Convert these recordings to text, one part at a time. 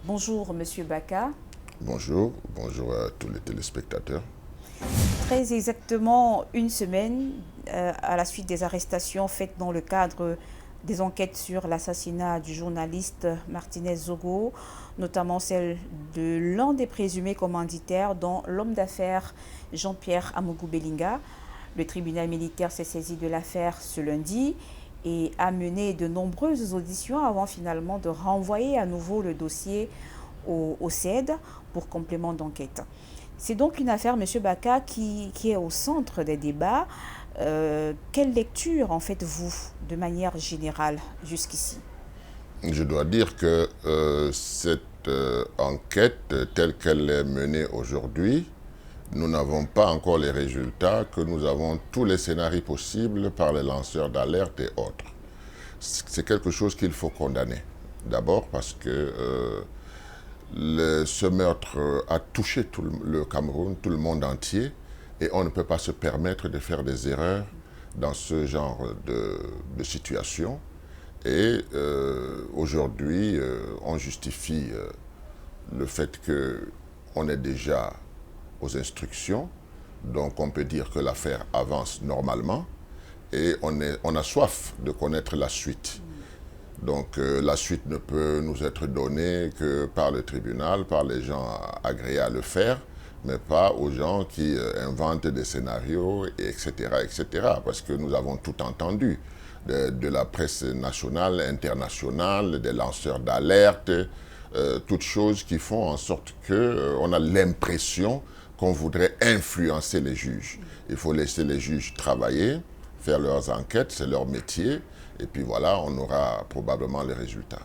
Bonjour, Monsieur Baka. Bonjour, bonjour à tous les téléspectateurs. Très exactement une semaine à la suite des arrestations faites dans le cadre des enquêtes sur l'assassinat du journaliste Martinez Zogo, notamment celle de l'un des présumés commanditaires, dont l'homme d'affaires Jean-Pierre Amougou Belinga. Le tribunal militaire s'est saisi de l'affaire ce lundi et a mené de nombreuses auditions avant finalement de renvoyer à nouveau le dossier au CED pour complément d'enquête. C'est donc une affaire, M. Baka, qui est au centre des débats. Quelle lecture en faites-vous de manière générale jusqu'ici? Je dois dire que cette enquête telle qu'elle est menée aujourd'hui, nous n'avons pas encore les résultats, que nous avons tous les scénarios possibles par les lanceurs d'alerte et autres. C'est quelque chose qu'il faut condamner. D'abord parce que ce meurtre a touché tout le Cameroun, tout le monde entier, et on ne peut pas se permettre de faire des erreurs dans ce genre de situation. Et aujourd'hui, on justifie le fait qu'on est déjà aux instructions, donc on peut dire que l'affaire avance normalement, et on a soif de connaître la suite. Donc la suite ne peut nous être donnée que par le tribunal, par les gens agréés à le faire, mais pas aux gens qui inventent des scénarios, etc., etc. Parce que nous avons tout entendu, de la presse nationale, internationale, des lanceurs d'alerte, toutes choses qui font en sorte qu'on a l'impression qu'on voudrait influencer les juges. Il faut laisser les juges travailler, faire leurs enquêtes, c'est leur métier. Et puis voilà, on aura probablement les résultats.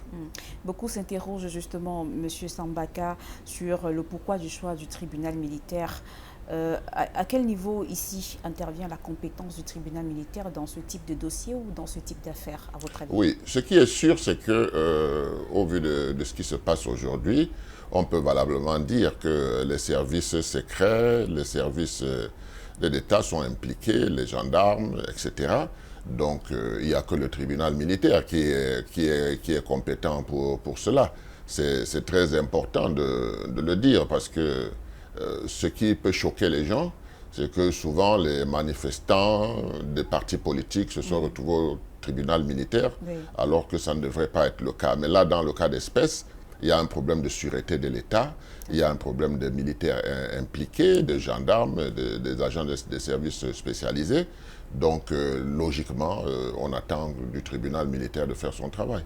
Beaucoup s'interrogent justement, M. Sambaka, sur le pourquoi du choix du tribunal militaire. À quel niveau ici intervient la compétence du tribunal militaire dans ce type de dossier ou dans ce type d'affaires, à votre avis? Oui, ce qui est sûr, c'est que, au vu de ce qui se passe aujourd'hui, on peut valablement dire que les services secrets, les services de l'État sont impliqués, les gendarmes, etc. Donc, il n'y a que le tribunal militaire qui est compétent pour cela. C'est très important de le dire parce que ce qui peut choquer les gens, c'est que souvent les manifestants des partis politiques se sont retrouvés au tribunal militaire, Oui. alors que ça ne devrait pas être le cas. Mais là, dans le cas d'espèce, il y a un problème de sûreté de l'État, il y a un problème de militaires impliqués, de gendarmes, des agents des services spécialisés. Donc, logiquement, on attend du tribunal militaire de faire son travail.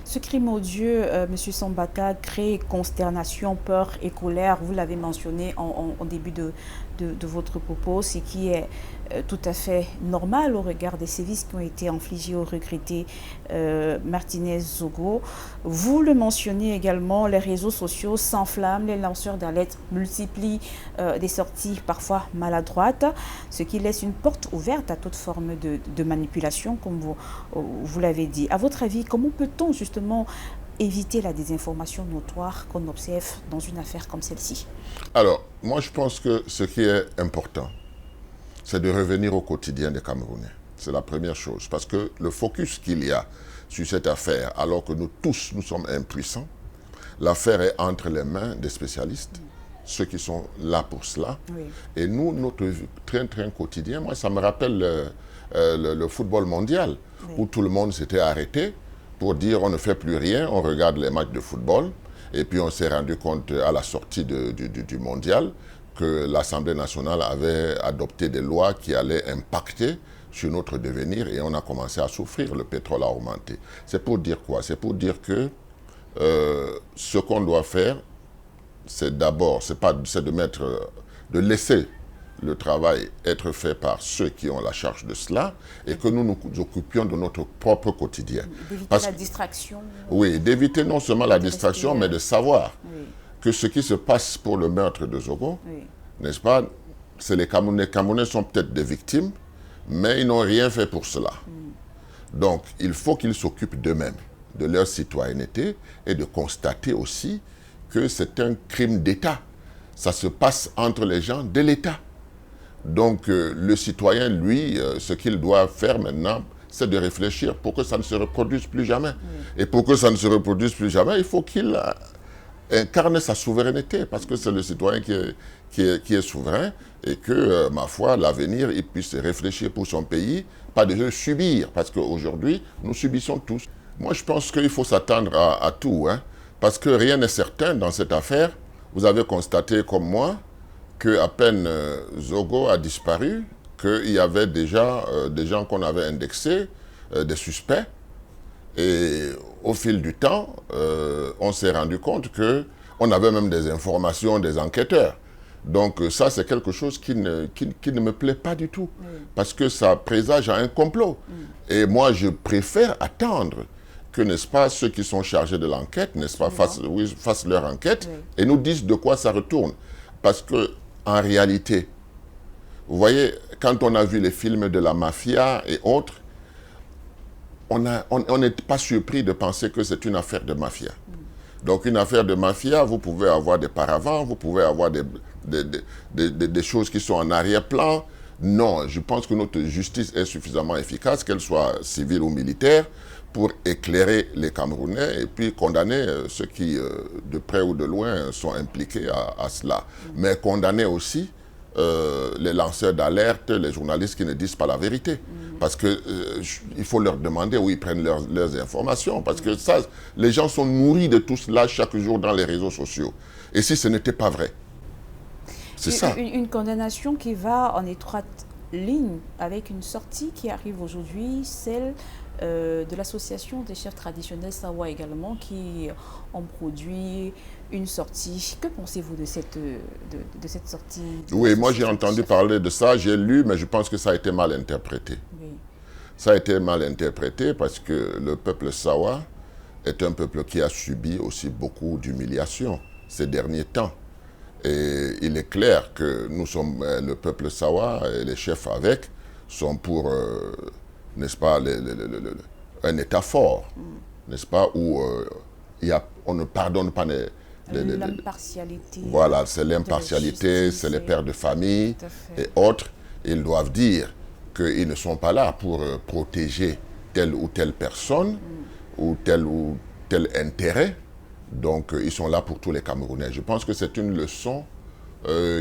Ce crime odieux, M. Sambaka, crée consternation, peur et colère. Vous l'avez mentionné en début de votre propos, ce qui est tout à fait normal au regard des sévices qui ont été infligés au regretté Martinez Zogo. Vous le mentionnez également, les réseaux sociaux s'enflamment, les lanceurs d'alerte multiplient des sorties parfois maladroites, ce qui laisse une porte ouverte à toute forme de manipulation, comme vous l'avez dit. À votre avis, comment peut-on justement éviter la désinformation notoire qu'on observe dans une affaire comme celle-ci? Alors, moi je pense que ce qui est important, c'est de revenir au quotidien des Camerounais. C'est la première chose. Parce que le focus qu'il y a sur cette affaire, alors que nous tous, nous sommes impuissants, l'affaire est entre les mains des spécialistes, ceux qui sont là pour cela. Oui. Et nous, notre train-train quotidien, moi ça me rappelle le football mondial, Oui. où tout le monde s'était arrêté pour dire on ne fait plus rien, on regarde les matchs de football. Et puis on s'est rendu compte à la sortie du mondial que l'Assemblée nationale avait adopté des lois qui allaient impacter sur notre devenir et on a commencé à souffrir, le pétrole a augmenté. C'est pour dire quoi? C'est pour dire que ce qu'on doit faire, c'est d'abord, c'est de laisser le travail être fait par ceux qui ont la charge de cela et que nous nous occupions de notre propre quotidien. D'éviter la distraction. Oui, d'éviter non seulement la distraction, mais de savoir Oui. que ce qui se passe pour le meurtre de Zogo, Oui. n'est-ce pas, c'est les Camerounais. Les Camerounais sont peut-être des victimes, mais ils n'ont rien fait pour cela. Donc, il faut qu'ils s'occupent d'eux-mêmes, de leur citoyenneté et de constater aussi que c'est un crime d'État. Ça se passe entre les gens de l'État. Donc, le citoyen, lui, ce qu'il doit faire maintenant, c'est de réfléchir pour que ça ne se reproduise plus jamais. Et pour que ça ne se reproduise plus jamais, il faut qu'il incarne sa souveraineté, parce que c'est le citoyen qui est souverain, et que, ma foi, l'avenir, il puisse réfléchir pour son pays, pas de le subir, parce qu'aujourd'hui, nous subissons tous. Moi, je pense qu'il faut s'attendre à tout, hein, parce que rien n'est certain dans cette affaire. Vous avez constaté, comme moi, qu'à peine Zogo a disparu, qu'il y avait déjà des gens qu'on avait indexés, des suspects. Et au fil du temps, on s'est rendu compte qu'on avait même des informations des enquêteurs. Donc ça, c'est quelque chose qui ne me plaît pas du tout. Oui. Parce que ça présage à un complot. Et moi, je préfère attendre que, n'est-ce pas, ceux qui sont chargés de l'enquête, n'est-ce pas, fassent leur enquête, oui, et nous disent de quoi ça retourne. Parce que, en réalité, vous voyez, quand on a vu les films de la mafia et autres, on n'est pas surpris de penser que c'est une affaire de mafia. Donc une affaire de mafia, vous pouvez avoir des paravents, vous pouvez avoir des choses qui sont en arrière-plan. Non, je pense que notre justice est suffisamment efficace, qu'elle soit civile ou militaire, pour éclairer les Camerounais et puis condamner ceux qui, de près ou de loin, sont impliqués à cela. Mais condamner aussi les lanceurs d'alerte, les journalistes qui ne disent pas la vérité. Parce qu'il faut leur demander où ils prennent leurs informations. Parce que ça, les gens sont nourris de tout cela chaque jour dans les réseaux sociaux. Et si ce n'était pas vrai, c'est ça. Une condamnation qui va en étroite ligne avec une sortie qui arrive aujourd'hui, celle de l'association des chefs traditionnels Sawa également, qui ont produit une sortie. Que pensez-vous de cette sortie? Oui, moi j'ai entendu parler de ça, j'ai lu, mais je pense que ça a été mal interprété. Oui. Ça a été mal interprété parce que le peuple Sawa est un peuple qui a subi aussi beaucoup d'humiliation ces derniers temps. Et il est clair que nous sommes, le peuple Sawa et les chefs avec, sont pour, n'est-ce pas, un État fort, n'est-ce pas, où on ne pardonne pas l'impartialité. Voilà, c'est l'impartialité, c'est les pères de famille et autres. Ils doivent dire qu'ils ne sont pas là pour protéger telle ou telle personne ou tel intérêt. Donc, ils sont là pour tous les Camerounais. Je pense que c'est une leçon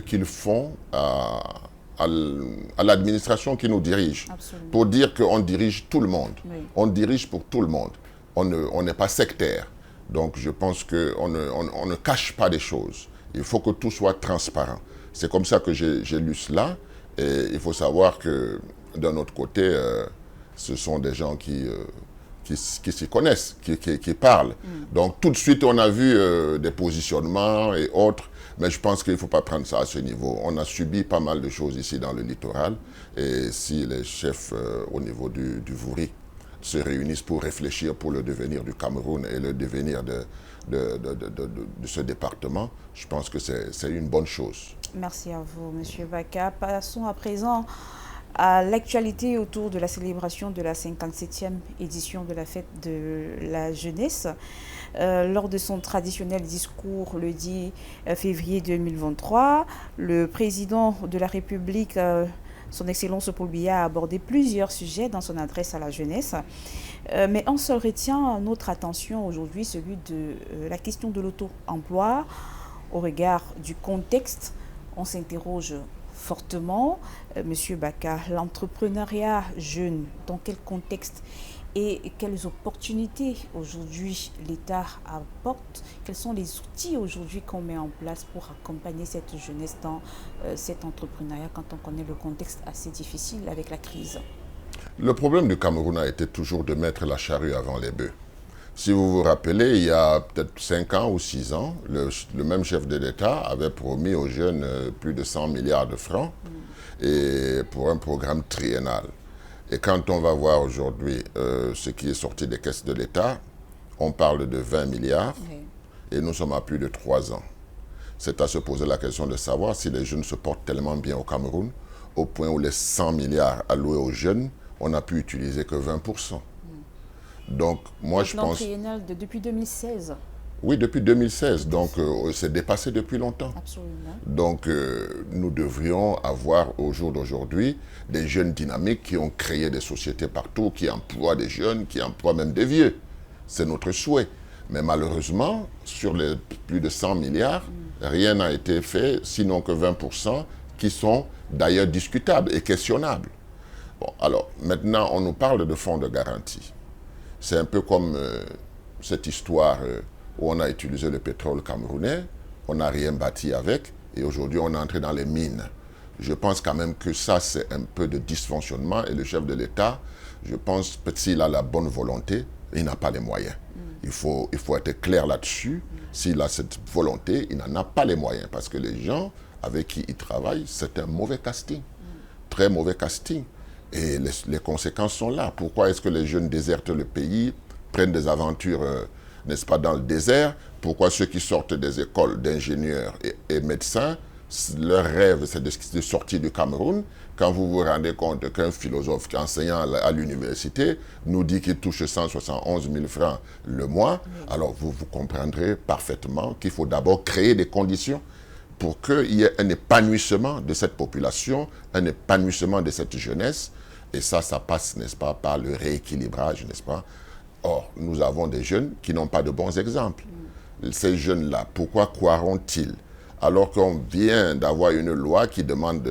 qu'ils font à l'administration qui nous dirige. Absolument. Pour dire qu'on dirige tout le monde. Oui. On dirige pour tout le monde. On n'est pas sectaire. Donc, je pense qu'on ne cache pas des choses. Il faut que tout soit transparent. C'est comme ça que j'ai lu cela. Et il faut savoir que, d'un autre côté, ce sont des gens qui s'y connaissent, qui parlent. Donc, tout de suite, on a vu des positionnements et autres. Mais je pense qu'il ne faut pas prendre ça à ce niveau. On a subi pas mal de choses ici dans le littoral. Et si les chefs au niveau du Vouri se réunissent pour réfléchir pour le devenir du Cameroun et le devenir de ce département, je pense que c'est une bonne chose. Merci à vous, M. Baka. Passons à présent à l'actualité autour de la célébration de la 57e édition de la fête de la jeunesse. Lors de son traditionnel discours le 10 février 2023, le président de la République, son Excellence Paul Biya, a abordé plusieurs sujets dans son adresse à la jeunesse. Mais un seul retient notre attention aujourd'hui, celui de la question de l'auto-emploi. Au regard du contexte, on s'interroge fortement. Monsieur Baka, l'entrepreneuriat jeune, dans quel contexte et quelles opportunités aujourd'hui l'État apporte? Quels sont les outils aujourd'hui qu'on met en place pour accompagner cette jeunesse dans cet entrepreneuriat quand on connaît le contexte assez difficile avec la crise? Le problème du Cameroun a été toujours de mettre la charrue avant les bœufs. Si vous vous rappelez, il y a peut-être 5 ans ou 6 ans, le même chef de l'État avait promis aux jeunes plus de 100 milliards de francs et pour un programme triennal. Et quand on va voir aujourd'hui ce qui est sorti des caisses de l'État, on parle de 20 milliards et nous sommes à plus de 3 ans. C'est à se poser la question de savoir si les jeunes se portent tellement bien au Cameroun, au point où les 100 milliards alloués aux jeunes, on n'a pu utiliser que 20%. Donc, moi, je pense... triennal depuis 2016. Oui, depuis 2016. Donc, c'est dépassé depuis longtemps. Absolument. Donc, nous devrions avoir au jour d'aujourd'hui des jeunes dynamiques qui ont créé des sociétés partout, qui emploient des jeunes, qui emploient même des vieux. C'est notre souhait. Mais malheureusement, sur les plus de 100 milliards, rien n'a été fait, sinon que 20% qui sont d'ailleurs discutables et questionnables. Bon, alors, maintenant, on nous parle de fonds de garantie. C'est un peu comme cette histoire où on a utilisé le pétrole camerounais, on n'a rien bâti avec, et aujourd'hui, on est entré dans les mines. Je pense quand même que ça, c'est un peu de dysfonctionnement, et le chef de l'État, je pense que s'il a la bonne volonté, il n'a pas les moyens. Il faut être clair là-dessus. S'il a cette volonté, il n'en a pas les moyens, parce que les gens avec qui il travaille, c'est un mauvais casting, très mauvais casting. Et les conséquences sont là. Pourquoi est-ce que les jeunes désertent le pays, prennent des aventures, n'est-ce pas, dans le désert? Pourquoi ceux qui sortent des écoles d'ingénieurs et médecins, leur rêve, c'est de sortir du Cameroun? Quand vous vous rendez compte qu'un philosophe qui enseignant à l'université nous dit qu'il touche 171 000 francs le mois, alors vous comprendrez parfaitement qu'il faut d'abord créer des conditions pour qu'il y ait un épanouissement de cette population, un épanouissement de cette jeunesse. Et ça passe, n'est-ce pas, par le rééquilibrage, n'est-ce pas? Or, nous avons des jeunes qui n'ont pas de bons exemples. Ces jeunes-là, pourquoi croiront-ils? Alors qu'on vient d'avoir une loi qui demande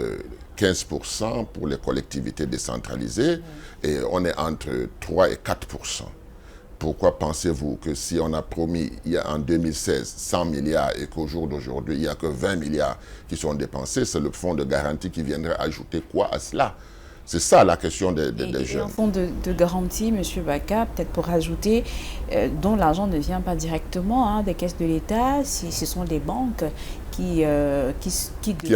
15% pour les collectivités décentralisées, et on est entre 3 et 4%. Pourquoi pensez-vous que si on a promis en 2016 100 milliards et qu'au jour d'aujourd'hui, il n'y a que 20 milliards qui sont dépensés, c'est le fonds de garantie qui viendrait ajouter quoi à cela? C'est ça la question des jeunes. Et un fonds de garantie, M. Baka, peut-être pour ajouter, dont l'argent ne vient pas directement des caisses de l'État, si ce sont les banques qui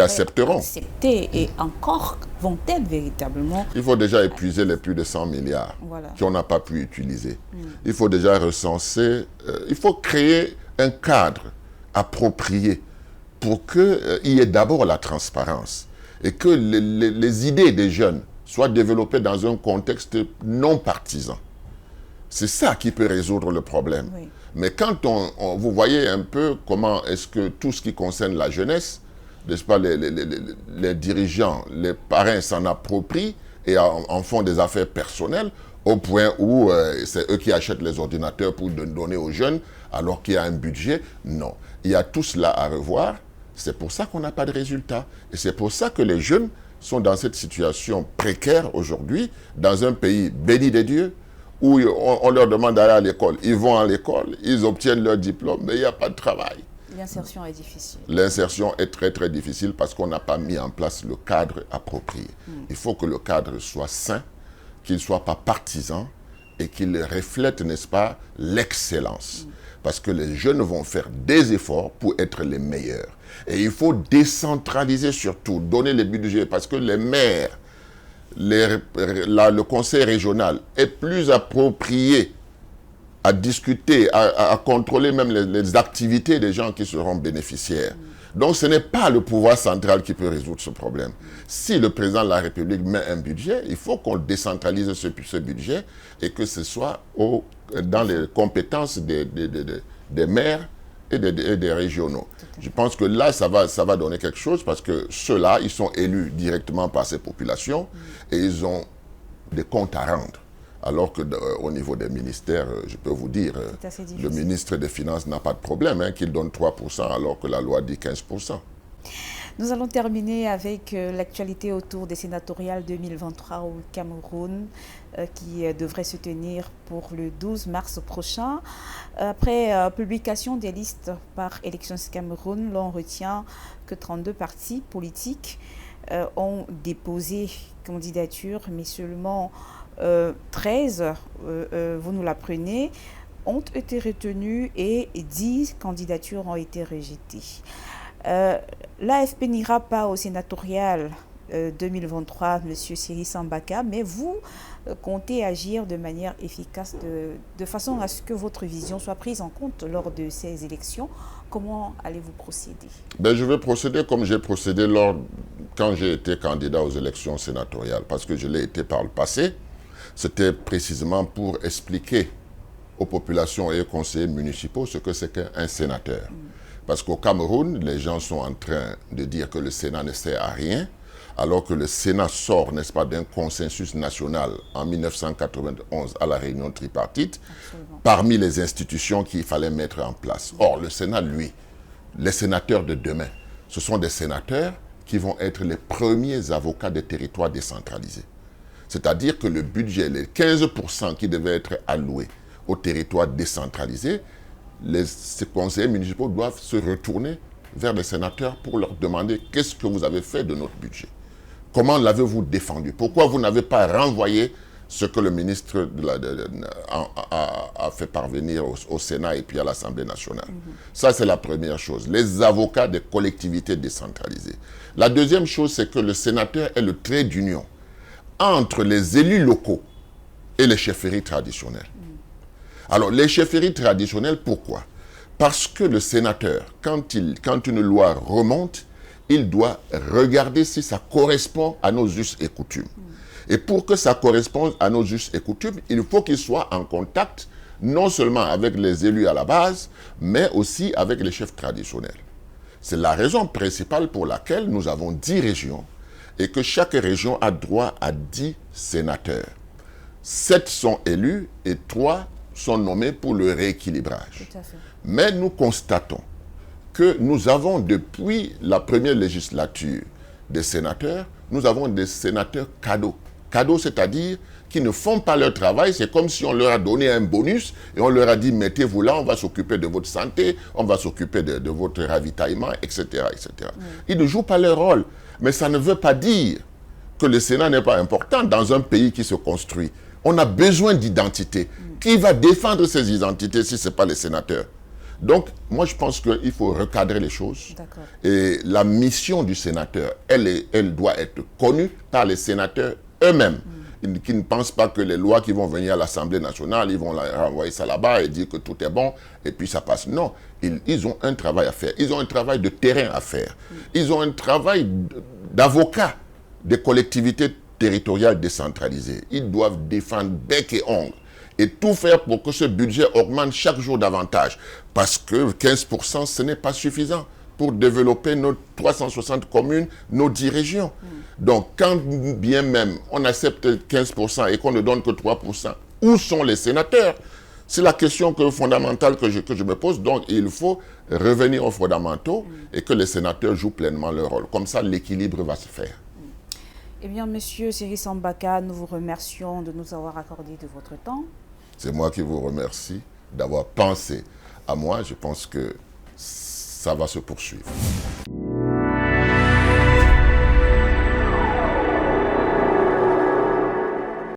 accepteront. Accepter, et encore vont-elles véritablement? Il faut déjà épuiser les plus de 100 milliards qu'on n'a pas pu utiliser. Il faut déjà recenser, il faut créer un cadre approprié pour qu'il y ait d'abord la transparence et que les idées des jeunes soient développées dans un contexte non partisan. C'est ça qui peut résoudre le problème. Oui. Mais quand vous voyez un peu comment est-ce que tout ce qui concerne la jeunesse, n'est-ce pas, les dirigeants, les parrains s'en approprient et en font des affaires personnelles, au point où c'est eux qui achètent les ordinateurs pour donner aux jeunes, alors qu'il y a un budget. Non, il y a tout cela à revoir. C'est pour ça qu'on n'a pas de résultats. Et c'est pour ça que les jeunes sont dans cette situation précaire aujourd'hui, dans un pays béni des dieux, où on leur demande d'aller à l'école. Ils vont à l'école, ils obtiennent leur diplôme, mais il n'y a pas de travail. L'insertion est difficile. L'insertion est très très difficile parce qu'on n'a pas mis en place le cadre approprié. Il faut que le cadre soit sain, qu'il ne soit pas partisan et qu'il reflète, n'est-ce pas, l'excellence. Parce que les jeunes vont faire des efforts pour être les meilleurs. Et il faut décentraliser surtout, donner les budgets, parce que les maires, le conseil régional est plus approprié à discuter, à contrôler même les activités des gens qui seront bénéficiaires. Donc ce n'est pas le pouvoir central qui peut résoudre ce problème. Si le président de la République met un budget, il faut qu'on décentralise ce budget et que ce soit dans les compétences des maires et des régionaux. Je pense que là, ça va donner quelque chose parce que ceux-là, ils sont élus directement par ces populations et ils ont des comptes à rendre. Alors qu'au niveau des ministères, je peux vous dire, le ministre des Finances n'a pas de problème, qu'il donne 3% alors que la loi dit 15%. Nous allons terminer avec l'actualité autour des sénatoriales 2023 au Cameroun qui devrait se tenir pour le 12 mars prochain. Après publication des listes par Élections Cameroun, l'on retient que 32 partis politiques ont déposé candidature, mais seulement 13, vous nous l'apprenez, ont été retenues et 10 candidatures ont été rejetées. L'AFP n'ira pas au sénatorial 2023, M. Siri Sambaka, mais vous comptez agir de manière efficace de façon à ce que votre vision soit prise en compte lors de ces élections. Comment allez-vous procéder? Je vais procéder comme j'ai procédé quand j'ai été candidat aux élections sénatoriales, parce que je l'ai été par le passé. C'était précisément pour expliquer aux populations et aux conseillers municipaux ce que c'est qu'un sénateur. Parce qu'au Cameroun, les gens sont en train de dire que le Sénat ne sert à rien, alors que le Sénat sort, n'est-ce pas, d'un consensus national en 1991 à la réunion tripartite, parmi les institutions qu'il fallait mettre en place. Or, le Sénat, lui, les sénateurs de demain, ce sont des sénateurs qui vont être les premiers avocats des territoires décentralisés. C'est-à-dire que le budget, les 15% qui devaient être alloués aux territoires décentralisés, les conseillers municipaux doivent se retourner vers les sénateurs pour leur demander qu'est-ce que vous avez fait de notre budget. Comment l'avez-vous défendu? Pourquoi vous n'avez pas renvoyé ce que le ministre a fait parvenir au Sénat et puis à l'Assemblée nationale? Ça, c'est la première chose. Les avocats des collectivités décentralisées. La deuxième chose, c'est que le sénateur est le trait d'union entre les élus locaux et les chefferies traditionnelles. Alors, les chefferies traditionnelles, pourquoi? Parce que le sénateur, quand une loi remonte, il doit regarder si ça correspond à nos us et coutumes. Et pour que ça corresponde à nos us et coutumes, il faut qu'il soit en contact non seulement avec les élus à la base, mais aussi avec les chefs traditionnels. C'est la raison principale pour laquelle nous avons 10 régions et que chaque région a droit à 10 sénateurs. 7 sont élus et 3 sont nommés pour le rééquilibrage. Tout à fait. Mais nous constatons que nous avons, depuis la première législature des sénateurs, nous avons des sénateurs cadeaux. Cadeaux, c'est-à-dire qui ne font pas leur travail. C'est comme si on leur a donné un bonus et on leur a dit, mettez-vous là, on va s'occuper de votre santé, on va s'occuper de votre ravitaillement, etc. etc. Ils ne jouent pas leur rôle. Mais ça ne veut pas dire que le Sénat n'est pas important dans un pays qui se construit. On a besoin d'identité. Qui va défendre ces identités si ce n'est pas les sénateurs? Donc, moi, je pense qu'il faut recadrer les choses. Et la mission du sénateur, elle doit être connue par les sénateurs eux-mêmes. Qui ne pensent pas que les lois qui vont venir à l'Assemblée nationale, ils vont renvoyer ça là-bas et dire que tout est bon, et puis ça passe. Non, ils ont un travail à faire. Ils ont un travail de terrain à faire. Ils ont un travail d'avocat des collectivités territoriales décentralisées. Ils doivent défendre bec et ongle et tout faire pour que ce budget augmente chaque jour davantage. Parce que 15%, ce n'est pas suffisant pour développer nos 360 communes, nos 10 régions. Donc, quand bien même on accepte 15% et qu'on ne donne que 3%, où sont les sénateurs? C'est la question fondamentale que je me pose. Donc, il faut revenir aux fondamentaux et que les sénateurs jouent pleinement leur rôle. Comme ça, l'équilibre va se faire. Eh bien, Monsieur Cyril Sambaka, nous vous remercions de nous avoir accordé de votre temps. C'est moi qui vous remercie d'avoir pensé à moi. Je pense que ça va se poursuivre.